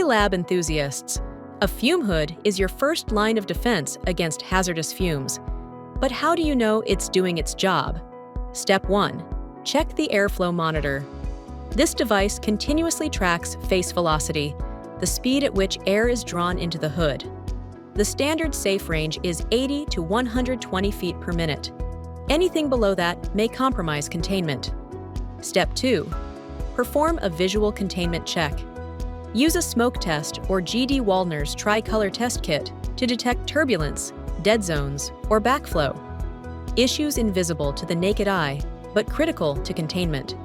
Hey lab enthusiasts! A fume hood is your first line of defense against hazardous fumes. But how do you know it's doing its job? Step 1. Check the airflow monitor. This device continuously tracks face velocity, the speed at which air is drawn into the hood. The standard safe range is 80 to 120 feet per minute. Anything below that may compromise containment. Step 2. Perform a visual containment check. Use a smoke test or G.D. Waldner's tricolor test kit to detect turbulence, dead zones, or backflow. Issues invisible to the naked eye, but critical to containment.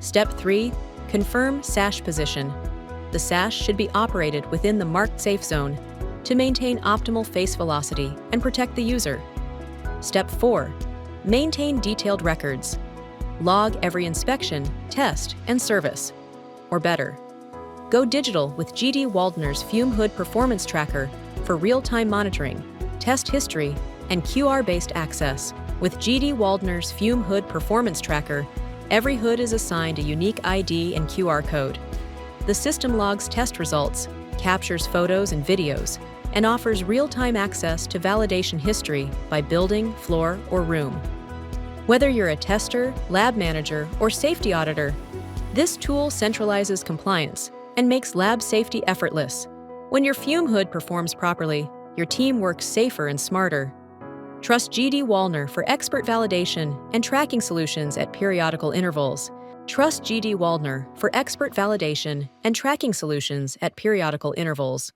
Step 3. Confirm sash position. The sash should be operated within the marked safe zone to maintain optimal face velocity and protect the user. Step 4. Maintain detailed records. Log every inspection, test, and service. Or better, go digital with G.D. Waldner's Fume Hood Performance Tracker for real-time monitoring, test history, and QR-based access. With G.D. Waldner's Fume Hood Performance Tracker, every hood is assigned a unique ID and QR code. The system logs test results, captures photos and videos, and offers real-time access to validation history by building, floor, or room. Whether you're a tester, lab manager, or safety auditor, this tool centralizes compliance and makes lab safety effortless. When your fume hood performs properly, your team works safer and smarter. Trust G.D. Waldner for expert validation and tracking solutions at periodical intervals. Trust G.D. Waldner for expert validation and tracking solutions at periodical intervals.